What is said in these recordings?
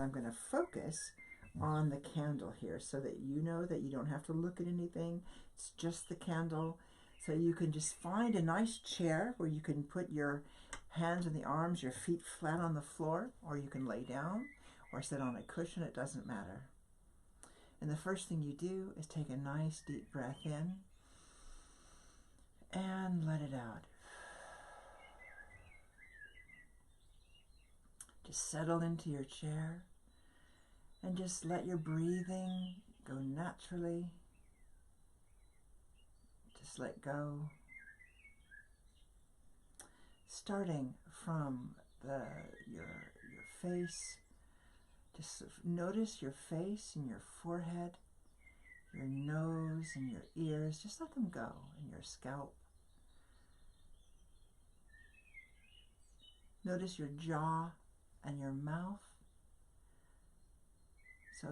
I'm going to focus on the candle here so that you know that you don't have to look at anything. It's just the candle. So you can just find a nice chair where you can put your hands on the arms, your feet flat on the floor, or you can lay down or sit on a cushion. It doesn't matter. And the first thing you do is take a nice deep breath in and let it out. Just settle into your chair and just let your breathing go naturally. Just let go. Starting from your face, just notice your face and your forehead, your nose and your ears. Just let them go, and your scalp. Notice your jaw and your mouth. So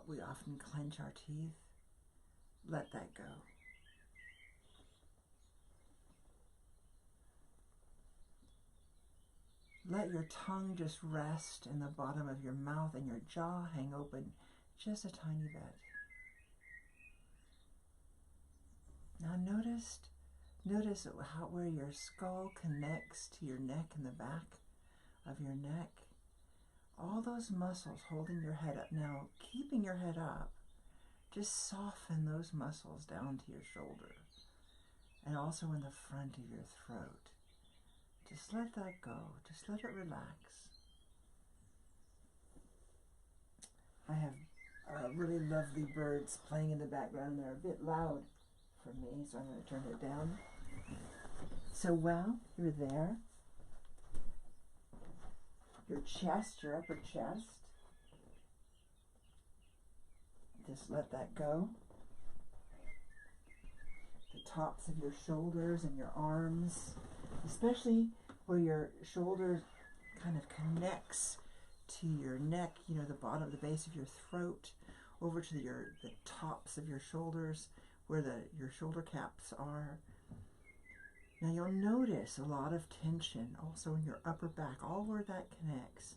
we often clench our teeth. Let that go. Let your tongue just rest in the bottom of your mouth and your jaw hang open just a tiny bit. Now notice where your skull connects to your neck and the back of your neck. All those muscles holding your head up. Now, keeping your head up, just soften those muscles down to your shoulder and also in the front of your throat. Just let that go. Just let it relax. I have really lovely birds playing in the background. They're a bit loud for me, so I'm going to turn it down. So while you're there, your chest, your upper chest, just let that go. The tops of your shoulders and your arms, especially where your shoulder kind of connects to your neck, you know, the bottom, the base of your throat, over to the tops of your shoulders, where your shoulder caps are. Now you'll notice a lot of tension also in your upper back, all where that connects.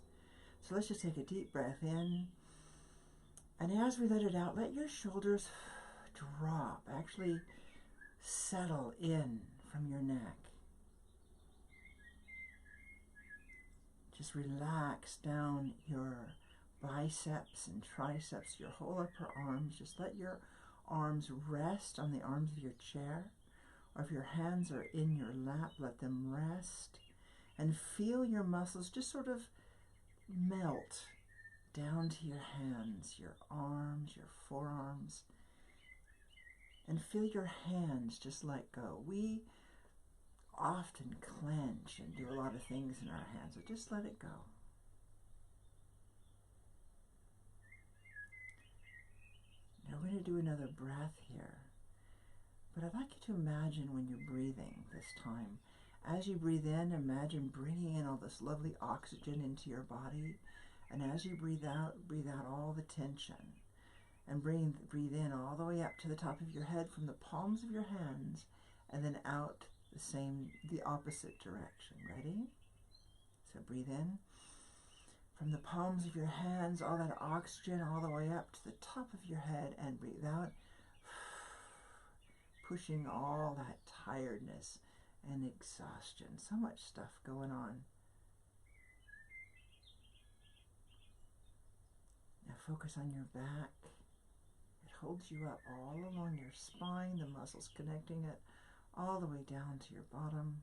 So let's just take a deep breath in. And as we let it out, let your shoulders drop, actually settle in from your neck. Just relax down your biceps and triceps, your whole upper arms. Just let your arms rest on the arms of your chair. Or if your hands are in your lap, let them rest. And feel your muscles just sort of melt down to your hands, your arms, your forearms. And feel your hands just let go. We often clench and do a lot of things in our hands, so just let it go. Now we're going to do another breath here. But I'd like you to imagine when you're breathing this time. As you breathe in, imagine bringing in all this lovely oxygen into your body. And as you breathe out all the tension. And breathe in all the way up to the top of your head from the palms of your hands. And then out the opposite direction. Ready? So breathe in. From the palms of your hands, all that oxygen all the way up to the top of your head. And breathe out. Pushing all that tiredness and exhaustion. So much stuff going on. Now focus on your back. It holds you up all along your spine, the muscles connecting it all the way down to your bottom.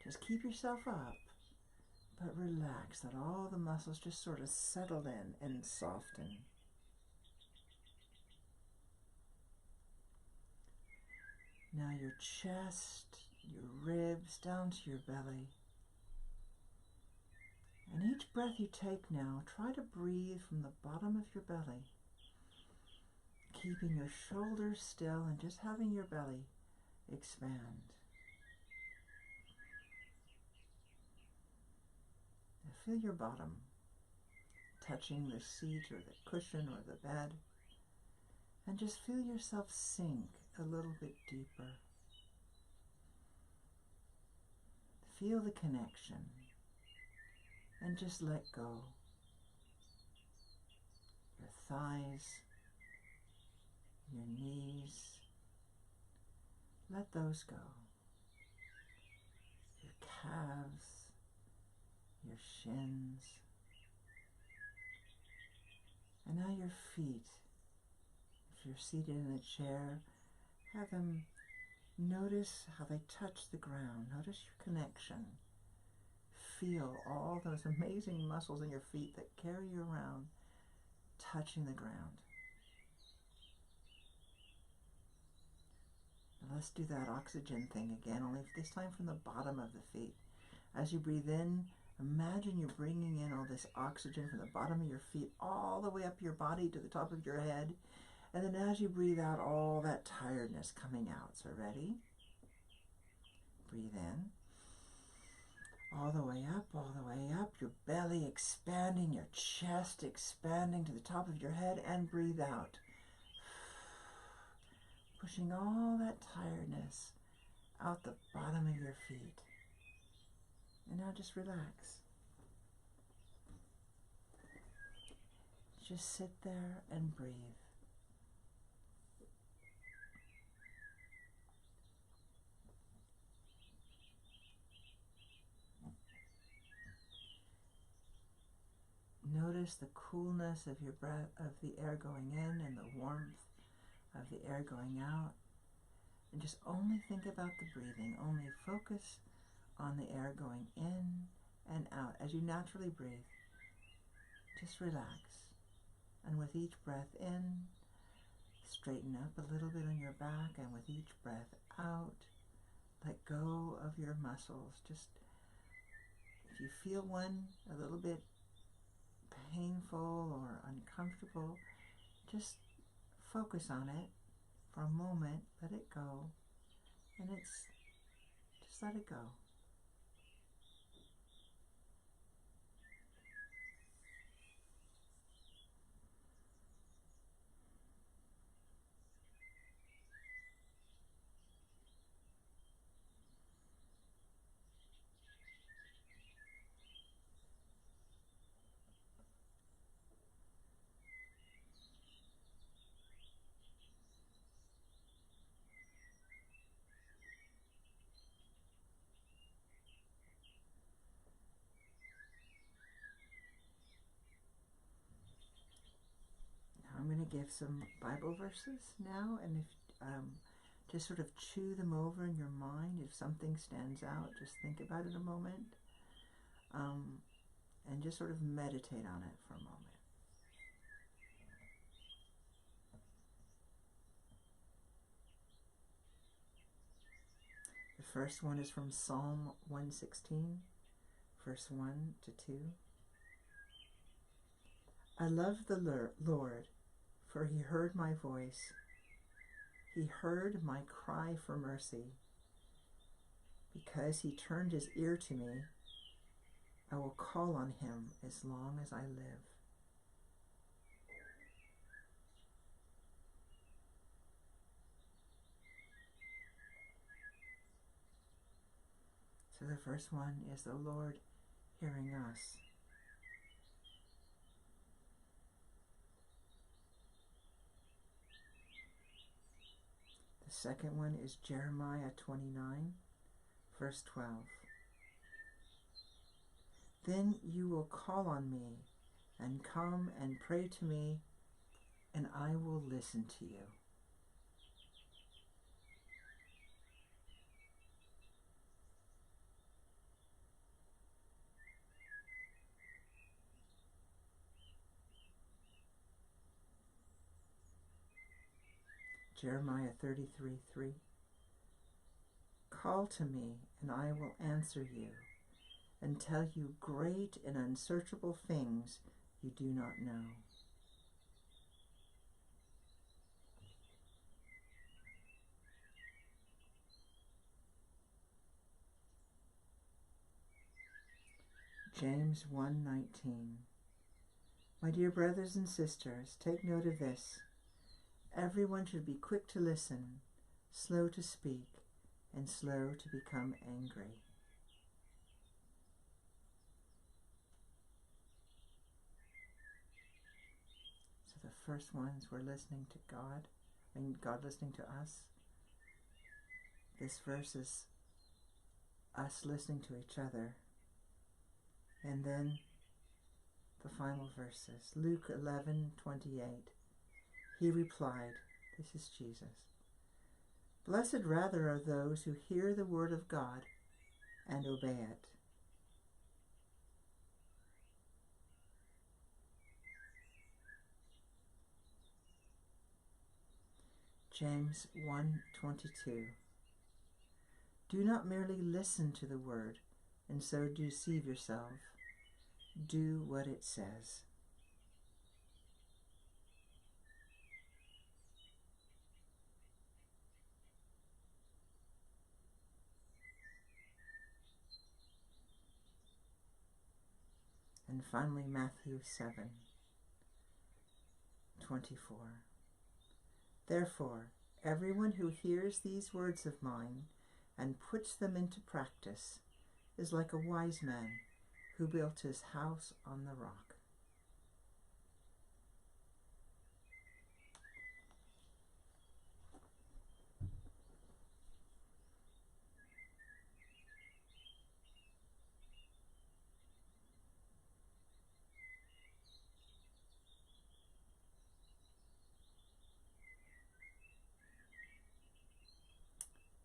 Just keep yourself up, but relax. Let all the muscles just sort of settle in and soften. Now your chest, your ribs, down to your belly. And each breath you take now, try to breathe from the bottom of your belly, keeping your shoulders still and just having your belly expand. Now feel your bottom touching the seat or the cushion or the bed, and just feel yourself sink a little bit deeper. Feel the connection. and just let go. Your thighs, your knees, let those go. Your calves, your shins, and now your feet. If you're seated in a chair, have them notice how they touch the ground. Notice your connection. Feel all those amazing muscles in your feet that carry you around, touching the ground. Now let's do that oxygen thing again, only this time from the bottom of the feet. As you breathe in, imagine you're bringing in all this oxygen from the bottom of your feet all the way up your body to the top of your head. And then as you breathe out, all that tiredness coming out. So ready? Breathe in. All the way up, your belly expanding, your chest expanding to the top of your head, and breathe out. Pushing all that tiredness out the bottom of your feet. And now just relax. Just sit there and breathe. Notice the coolness of your breath, of the air going in, and the warmth of the air going out. And just only think about the breathing. Only focus on the air going in and out. As you naturally breathe, just relax. And with each breath in, straighten up a little bit on your back. And with each breath out, let go of your muscles. Just, if you feel one a little bit painful or uncomfortable, just focus on it for a moment, let it go, and just let it go. I'm going to give some Bible verses now, and if just sort of chew them over in your mind. If something stands out, just think about it a moment, and just sort of meditate on it for a moment. The first one is from Psalm 116, verse 1 to 2. I love the Lord, for he heard my voice. He heard my cry for mercy. Because he turned his ear to me, I will call on him as long as I live. So the first one is the Lord hearing us. The second one is Jeremiah 29, verse 12. Then you will call on me and come and pray to me, and I will listen to you. Jeremiah 33:3. Call to me, and I will answer you, and tell you great and unsearchable things you do not know. James 1:19. My dear brothers and sisters, take note of this. Everyone should be quick to listen, slow to speak, and slow to become angry. first ones were listening to God, and God listening to us. This verse is us listening to each other. And then the final verses. Luke 11:28. He replied, this is Jesus, "Blessed rather are those who hear the word of God and obey it." James 1:22. Do not merely listen to the word and so deceive yourself. Do what it says. And finally, Matthew 7:24. Therefore, everyone who hears these words of mine and puts them into practice is like a wise man who built his house on the rock.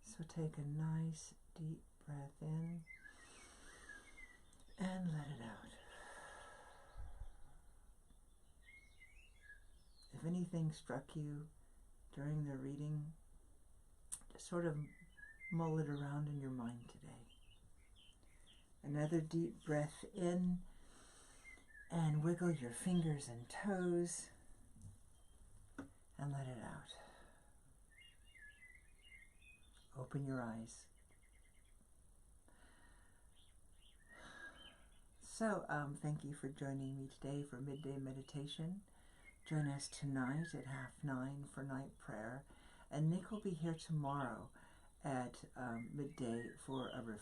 So take a nice deep breath in and let it out. If anything struck you during the reading, just sort of mull it around in your mind today. Another deep breath in and wiggle your fingers and toes and let it out. Open your eyes. So, thank you for joining me today for Midday Meditation. Join us tonight at 9:30 for night prayer. And Nick will be here tomorrow at midday for a